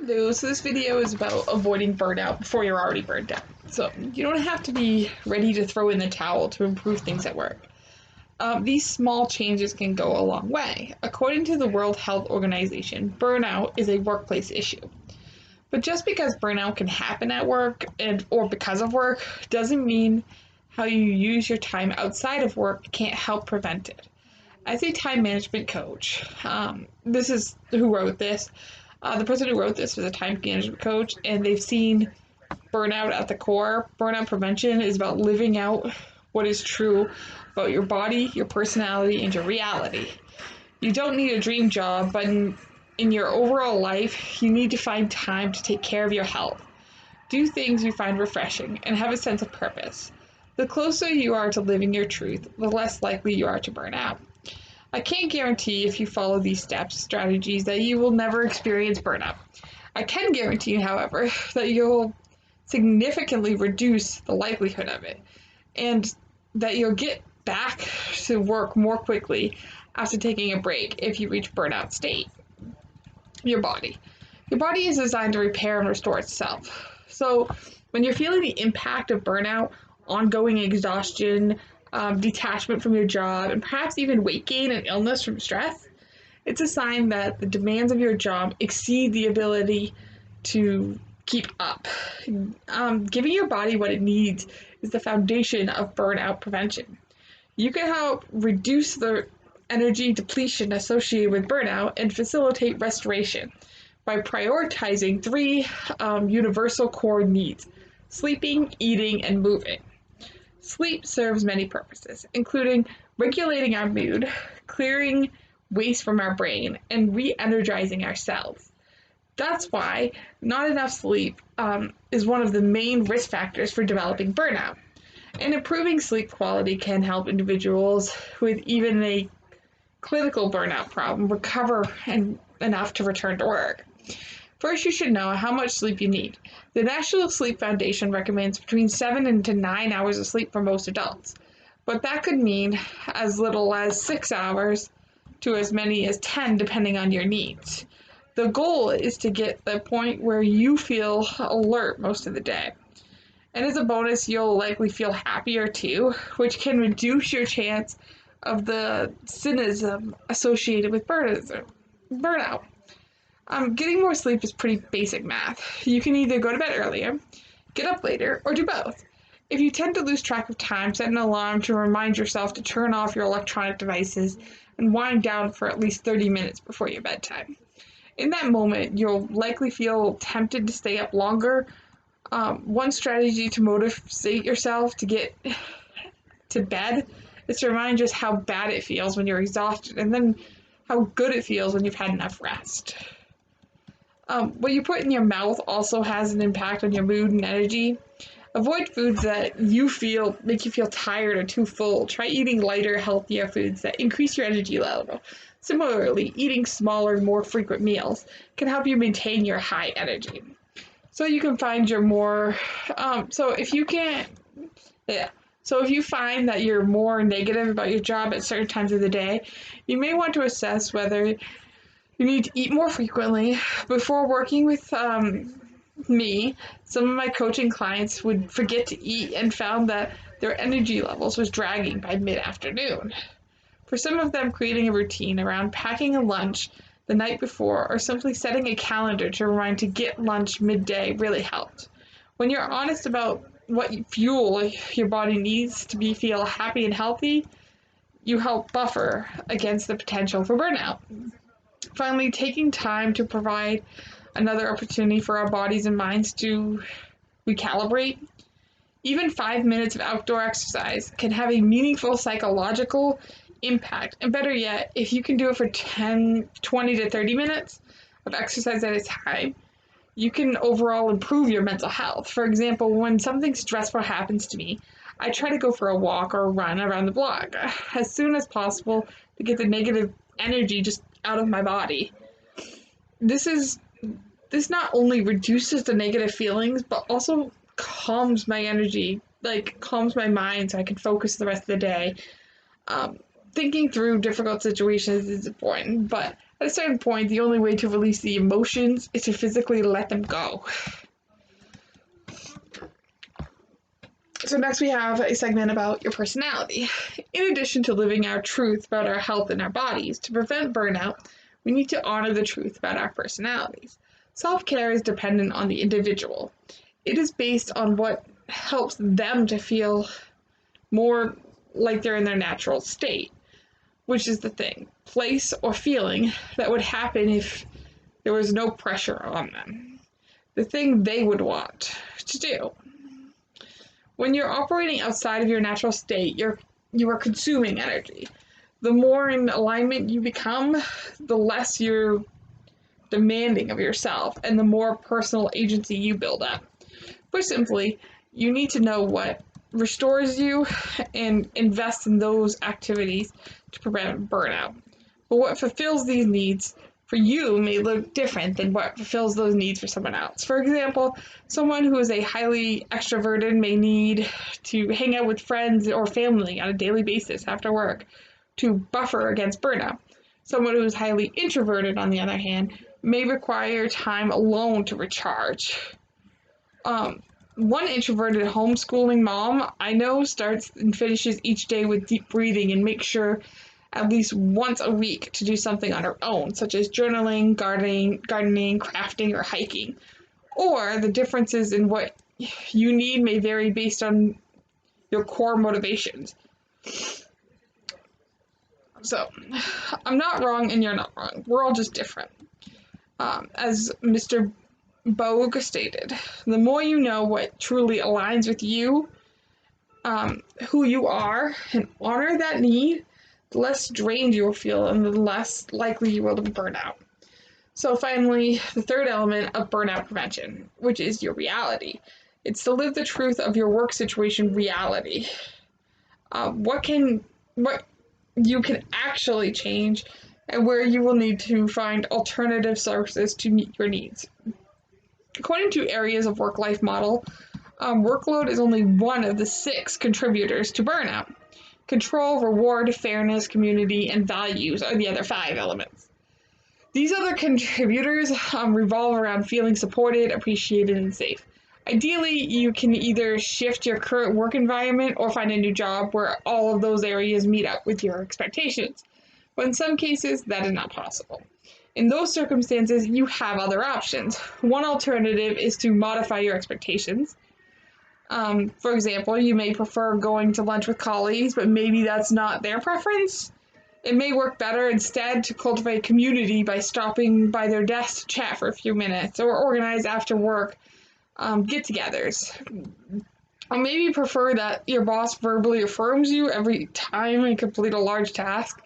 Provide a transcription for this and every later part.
Hello, so this video is about avoiding burnout before you're already burned out. So you don't have to be ready to throw in the towel to improve things at work. These small changes can go a long way. According to the World Health Organization, burnout is a workplace issue. But just because burnout can happen at work or because of work doesn't mean how you use your time outside of work can't help prevent it. As a time management coach, this is who wrote this. The person who wrote this was a time management coach, and they've seen burnout at the core. Burnout prevention is about living out what is true about your body, your personality, and your reality. You don't need a dream job, but in your overall life, you need to find time to take care of your health. Do things you find refreshing and have a sense of purpose. The closer you are to living your truth, the less likely you are to burn out. I can't guarantee if you follow these strategies, that you will never experience burnout. I can guarantee, however, that you'll significantly reduce the likelihood of it, and that you'll get back to work more quickly after taking a break if you reach burnout state. Your body. Your body is designed to repair and restore itself. So when you're feeling the impact of burnout, ongoing exhaustion, detachment from your job, and perhaps even weight gain and illness from stress, it's a sign that the demands of your job exceed the ability to keep up. Giving your body what it needs is the foundation of burnout prevention. You can help reduce the energy depletion associated with burnout and facilitate restoration by prioritizing three universal core needs: sleeping, eating, and moving. Sleep serves many purposes, including regulating our mood, clearing waste from our brain, and re-energizing our cells. That's why not enough sleep is one of the main risk factors for developing burnout. And improving sleep quality can help individuals with even a clinical burnout problem recover enough to return to work. First, you should know how much sleep you need. The National Sleep Foundation recommends between 7 and 9 hours of sleep for most adults, but that could mean as little as 6 hours to as many as 10 depending on your needs. The goal is to get the point where you feel alert most of the day. And as a bonus, you'll likely feel happier too, which can reduce your chance of the cynicism associated with burnout. Getting more sleep is pretty basic math. You can either go to bed earlier, get up later, or do both. If you tend to lose track of time, set an alarm to remind yourself to turn off your electronic devices and wind down for at least 30 minutes before your bedtime. In that moment, you'll likely feel tempted to stay up longer. One strategy to motivate yourself to get to bed is to remind just how bad it feels when you're exhausted, and then how good it feels when you've had enough rest. What you put in your mouth also has an impact on your mood and energy. Avoid foods that make you feel tired or too full. Try eating lighter, healthier foods that increase your energy level. Similarly, eating smaller, more frequent meals can help you maintain your high energy. So you can find your more, if you find that you're more negative about your job at certain times of the day, you may want to assess whether you need to eat more frequently. Before working with me, some of my coaching clients would forget to eat and found that their energy levels was dragging by mid-afternoon. For some of them, creating a routine around packing a lunch the night before or simply setting a calendar to remind to get lunch midday really helped. When you're honest about what fuel your body needs to feel happy and healthy, you help buffer against the potential for burnout. Finally, taking time to provide another opportunity for our bodies and minds to recalibrate. Even 5 minutes of outdoor exercise can have a meaningful psychological impact. And better yet, if you can do it for 20 to 30 minutes of exercise at a time, you can overall improve your mental health. For example, when something stressful happens to me, I try to go for a walk or a run around the block as soon as possible to get the negative energy just out of my body. This not only reduces the negative feelings, but also calms my energy, calms my mind so I can focus the rest of the day. Thinking through difficult situations is important, but At a certain point, the only way to release the emotions is to physically let them go. So next we have a segment about your personality. In addition to living our truth about our health and our bodies, to prevent burnout, we need to honor the truth about our personalities. Self-care is dependent on the individual. It is based on what helps them to feel more like they're in their natural state, which is the thing, place or feeling that would happen if there was no pressure on them. The thing they would want to do. When you're operating outside of your natural state, you are consuming energy. The more in alignment you become, the less you're demanding of yourself and the more personal agency you build up. Put simply, you need to know what restores you and invest in those activities to prevent burnout. But what fulfills these needs for you may look different than what fulfills those needs for someone else. For example, someone who is a highly extroverted may need to hang out with friends or family on a daily basis after work to buffer against burnout. Someone who is highly introverted, on the other hand, may require time alone to recharge. One introverted homeschooling mom I know starts and finishes each day with deep breathing and makes sure at least once a week to do something on her own, such as journaling, gardening, crafting, or hiking. Or the differences in what you need may vary based on your core motivations. So, I'm not wrong and you're not wrong. We're all just different. As Mr. Bogue stated, the more you know what truly aligns with you, who you are, and honor that need, the less drained you will feel and the less likely you will to burn out. So finally, the third element of burnout prevention, which is your reality. It's to live the truth of your work situation reality. What you can actually change and where you will need to find alternative sources to meet your needs. According to Areas of Work-Life Model, workload is only one of the 6 contributors to burnout. Control, reward, fairness, community, and values are the other 5 elements. These other contributors revolve around feeling supported, appreciated, and safe. Ideally, you can either shift your current work environment or find a new job where all of those areas meet up with your expectations. But in some cases, that is not possible. In those circumstances, you have other options. One alternative is to modify your expectations. For example, you may prefer going to lunch with colleagues, but maybe that's not their preference. It may work better instead to cultivate community by stopping by their desk to chat for a few minutes or organize after work get-togethers. Or maybe you prefer that your boss verbally affirms you every time you complete a large task,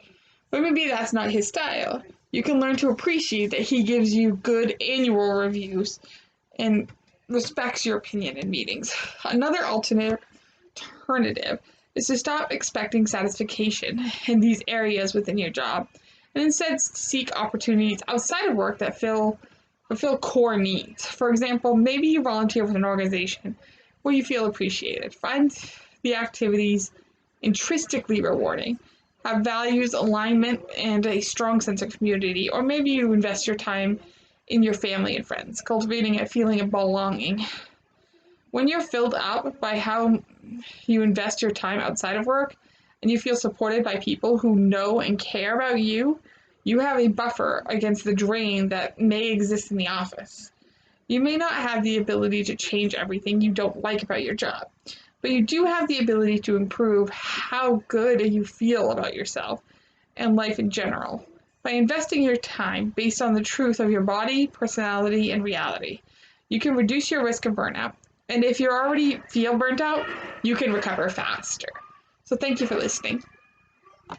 but maybe that's not his style. You can learn to appreciate that he gives you good annual reviews and respects your opinion in meetings. Another alternative is to stop expecting satisfaction in these areas within your job and instead seek opportunities outside of work that fulfill core needs. For example, maybe you volunteer with an organization where you feel appreciated. Find the activities intrinsically rewarding, have values, alignment, and a strong sense of community, or maybe you invest your time in your family and friends, cultivating a feeling of belonging. When you're filled up by how you invest your time outside of work, and you feel supported by people who know and care about you, you have a buffer against the drain that may exist in the office. You may not have the ability to change everything you don't like about your job, but you do have the ability to improve how good you feel about yourself and life in general by investing your time based on the truth of your body, personality, and reality. You can reduce your risk of burnout, and if you already feel burnt out, you can recover faster. So thank you for listening.